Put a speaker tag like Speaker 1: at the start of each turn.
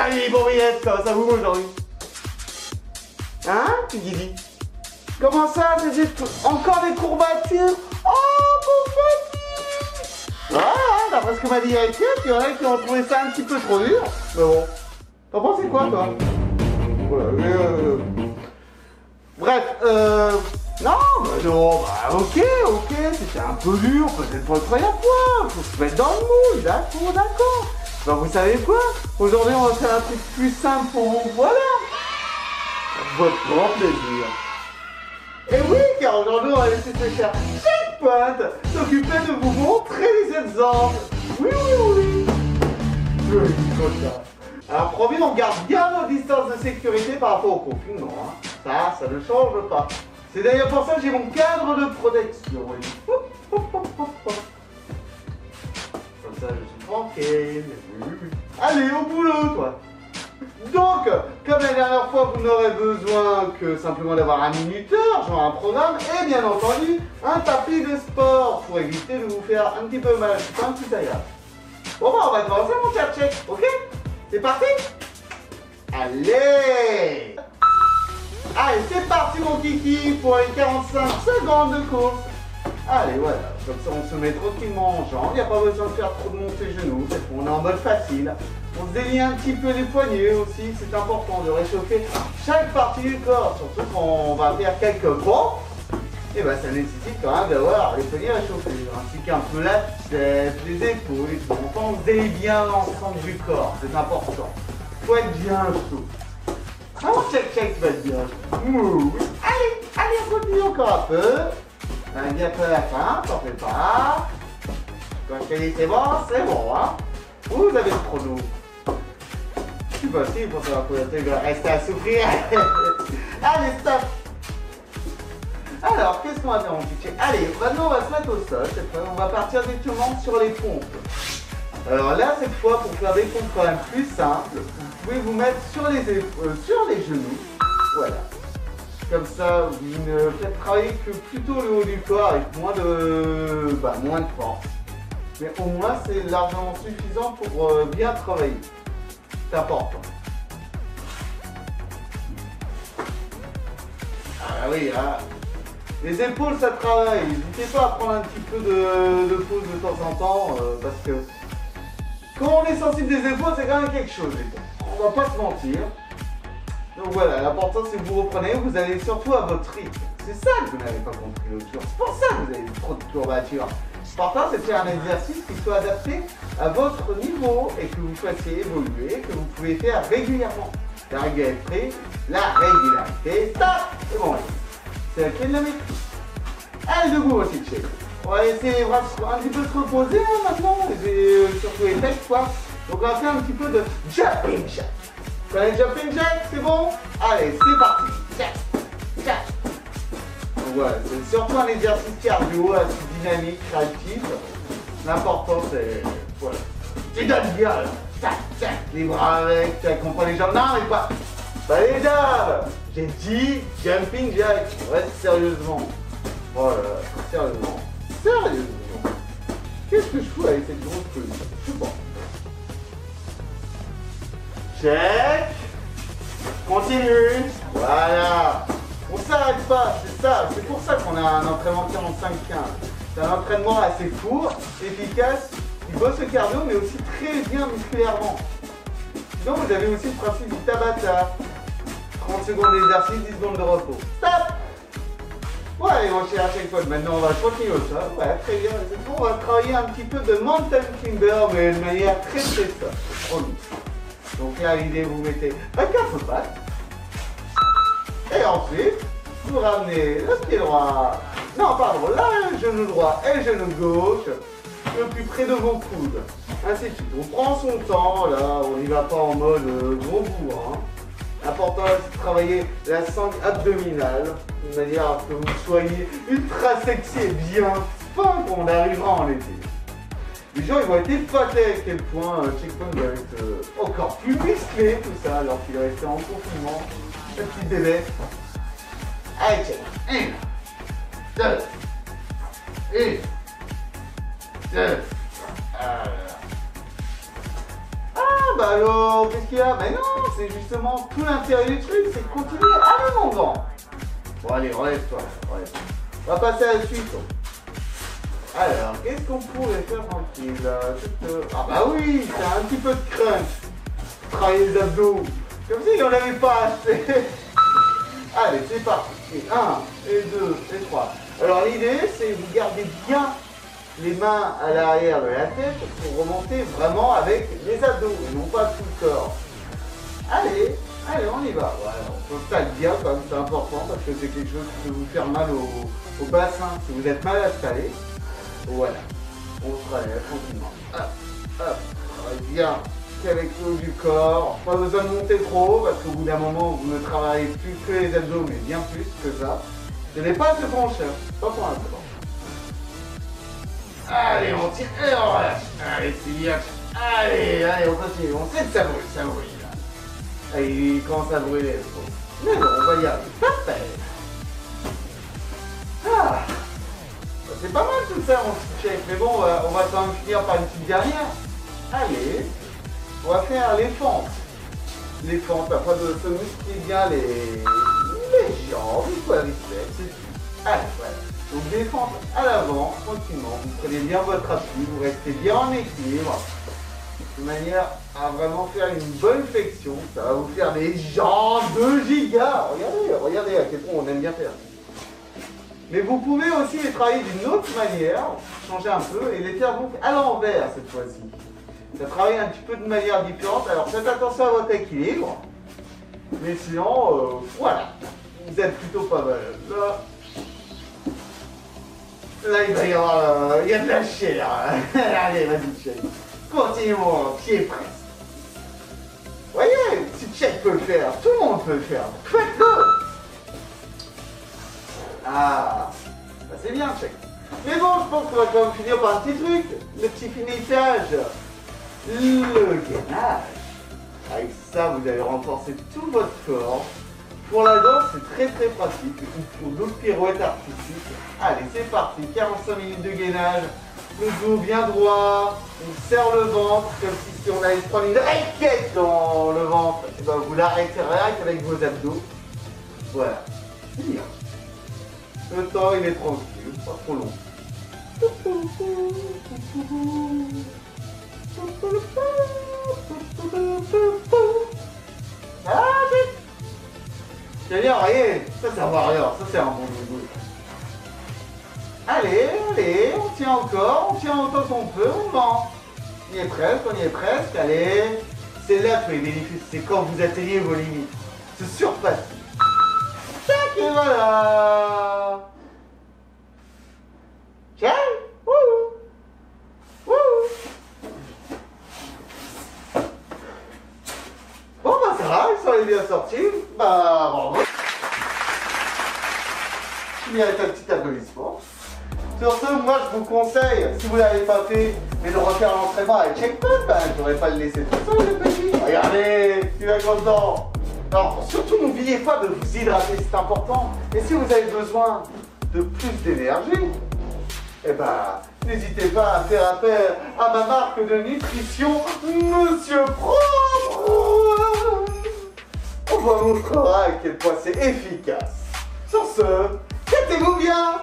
Speaker 1: Salut les bourrillettes, comment ça vous aujourd'hui? Hein, Guigui? Comment ça, encore des courbatures? Oh, mon petit! Ah, d'après ce que m'a dit Étienne, il y en a qui ont trouvé ça un petit peu trop dur. Mais bon, t'en pensais quoi, toi? Voilà, bref, non, ok, c'était un peu dur, peut-être pas le première fois, faut se mettre dans le moule, d'accord. Bah, vous savez quoi? Aujourd'hui, on va faire un truc plus simple pour vous, voilà. Votre grand plaisir. Et oui, car aujourd'hui, on va laisser ce cher Checkpoint s'occuper de vous montrer les exemples. Oui. Je dis comme ça. Alors, promis, on garde bien nos distances de sécurité par rapport au confinement. Hein. Ça ne change pas. C'est d'ailleurs pour ça que j'ai mon cadre de protection. Comme ça, je suis tranquille. Oui. Allez, au boulot, toi. Donc, comme la dernière fois, vous n'aurez besoin que simplement d'avoir un minuteur, genre un programme, et bien entendu, un tapis de sport pour éviter de vous faire un petit peu mal. C'est pas un petit agréable. Bon, bah, on va commencer, mon cher Check, ok? C'est parti? Allez! Allez, c'est parti, mon kiki, pour les 45 secondes de course. Allez, voilà, comme ça on se met tranquillement en jambes, il n'y a pas besoin de faire trop de monter genoux, on est en mode facile. On se délie un petit peu les poignets aussi, c'est important de réchauffer chaque partie du corps, surtout quand on va faire quelques pompes, et ben ça nécessite quand même d'avoir les poignets réchauffés, ainsi qu'un peu la tête, les épaules et tout. Enfin, on se délie bien l'ensemble du corps, c'est important. Faut être bien chaud. Alors check va être bien chaud. Allez, on continue encore un peu. Bientôt à la fin, t'en fais pas. Quand je te dis c'est bon, hein. Vous avez le chrono. C'est possible pour savoir que tu vas rester à souffrir. Allez, stop. Alors, qu'est-ce qu'on va faire, mon petit? Allez, maintenant on va se mettre au sol. Cette fois, on va partir directement sur les pompes. Alors là, cette fois, pour faire des pompes quand même plus simples, vous pouvez vous mettre sur les genoux. Voilà. Comme ça, vous ne faites travailler que plutôt le haut du corps avec moins de force. Mais au moins, c'est largement suffisant pour bien travailler. C'est important. Ah oui, hein. Les épaules, ça travaille. N'hésitez pas à prendre un petit peu de pause de temps en temps, parce que quand on est sensible des épaules, c'est quand même quelque chose. On va pas se mentir. Donc voilà, l'important c'est que vous reprenez, vous allez surtout à votre rythme. C'est ça que vous n'avez pas compris l'autre jour. C'est pour ça que vous avez trop de courbatures. L'important c'est de faire un exercice qui soit adapté à votre niveau et que vous fassiez évoluer, que vous pouvez faire régulièrement. La régularité, stop! C'est bon, c'est la clé de la maîtrise. Allez, debout aussi, check. On va laisser les bras un petit peu se reposer hein, maintenant, et surtout les têtes quoi. Donc on va faire un petit peu de jumping jack. Vous connaissez jumping jack, c'est bon? Allez, c'est parti. Jack. Donc voilà, c'est surtout un exercice cardio, assez dynamique, créatif. L'important c'est, voilà. Tu donnes bien là. Tac, les bras avec, tu comprends les jambes. Non mais pas les jambes. J'ai dit jumping jack. Ouais, sérieusement. Voilà, sérieusement. Qu'est-ce que je fous avec cette grosse truc? Je sais pas. Check. Continue. Voilà. On s'arrête pas, c'est ça. C'est pour ça qu'on a un entraînement 45-15. C'est un entraînement assez court, efficace, qui bosse le cardio, mais aussi très bien musculairement. Sinon, vous avez aussi le principe du Tabata. 30 secondes d'exercice, 10 secondes de repos. Stop. Ouais, allez, on cherche à chaque fois. Maintenant, on va continuer au sol. Ouais, très bien. On va travailler un petit peu de mountain climber, mais de manière très soft. Donc là, l'idée, vous mettez à 4 pattes. Et ensuite, vous ramenez le pied droit. Non, pardon, là, le genou droit et le genou gauche le plus près de vos coudes. Ainsi de suite. On prend son temps, là, on n'y va pas en mode gros bourrin. L'important, c'est de travailler la sangle abdominale, de manière à ce que vous soyez ultra sexy et bien fin quand on arrivera en été. Les gens ils vont être épatés à quel point Checkpoint va être encore plus musclé, tout ça, alors qu'il est resté en confinement. Un petit bébé. Allez, check. 1, 2, 1, 2. Ah, bah alors, qu'est-ce qu'il y a? Mais non, c'est justement tout l'intérêt du truc, c'est de continuer. Allez mon grand. Bon allez, relève-toi, relève-toi. On va passer à la suite. Alors, qu'est-ce qu'on pourrait faire tranquille? Ah bah oui, c'est un petit peu de crunch. Travailler les abdos. Comme si on n'avait pas assez. Allez, c'est parti. Et 1, et 2, et 3. Alors l'idée, c'est vous gardez bien les mains à l'arrière de la tête pour remonter vraiment avec les abdos et non pas tout le corps. Allez, allez, on y va. Voilà, on s'installe bien quand même, c'est important parce que c'est quelque chose qui peut vous faire mal au bassin si vous êtes mal installé. Voilà, on se relève tranquillement. Hop, hop, travaille bien avec le haut du corps. Pas besoin de monter trop parce qu'au bout d'un moment, vous ne travaillez plus que les abdos, mais bien plus que ça. Ce n'est pas ce qu'on cherche, pas pour l'instant. Allez, on tire et on relâche. Allez, c'est bien. Allez, allez, on continue. On sait que ça brûle là. Allez, il commence à brûler. Mais bon, on va y arriver. Parfait. Ah, c'est pas mal tout ça, mon petit chef. Mais bon, on va quand même finir par une petite dernière. Allez, on va faire les fentes. Les fentes, afin de se muscler bien les jambes, les quadriceps, c'est tout. Allez, voilà. Donc des fentes à l'avant, tranquillement. Vous prenez bien votre appui, vous restez bien en équilibre. De manière à vraiment faire une bonne flexion. Ça va vous faire des jambes de giga. Regardez, regardez à quel point on aime bien faire. Mais vous pouvez aussi les travailler d'une autre manière, changer un peu, et les faire donc à l'envers cette fois-ci. Ça travaille un petit peu de manière différente. Alors faites attention à votre équilibre. Mais sinon, voilà. Vous êtes plutôt pas mal. Là, il va y avoir... il y a de la chair. Allez, vas-y, check. Continue mon pied presse. Vous voyez, si check peut le faire, tout le monde peut le faire. Faites-le. Ah, bah c'est bien, check. Mais bon, je pense qu'on va quand même finir par un petit truc. Le petit finissage. Le gainage. Avec ça, vous allez renforcer tout votre corps. Pour la danse, c'est très pratique. Il faut d'autres pirouettes artistiques. Allez, c'est parti. 45 minutes de gainage. Le dos bien droit. On serre le ventre comme si on allait prendre une raquette dans le ventre. Et ben, vous l'arrêtez avec vos abdos. Voilà. C'est bien. Le temps, il est tranquille. Pas trop long. Ah, c'est-à-dire, voyez, ça sert à rien, ça c'est un bon niveau. Allez, allez, on tient encore, on tient autant qu'on peut, on ment. On y est presque, allez. C'est là tous les bénéfices, c'est quand vous atteignez vos limites. Se surpasser. Tac, et voilà. Tiens, wouhou. Bon bah ça va, ils sont bien sortis. Bah bravo. Je mérite un petit applaudissement. Sur ce, moi je vous conseille, si vous ne l'avez pas fait, mais de refaire l'entraînement avec Checkpoint, ben, je n'aurais pas le laisser tout seul le petit. Regardez, tu vas content. Alors surtout n'oubliez pas de vous hydrater, c'est important. Et si vous avez besoin de plus d'énergie, eh ben, n'hésitez pas à faire appel à ma marque de nutrition, Monsieur Propre. On vous montrera à quel point c'est efficace. Sur ce, faites-vous bien.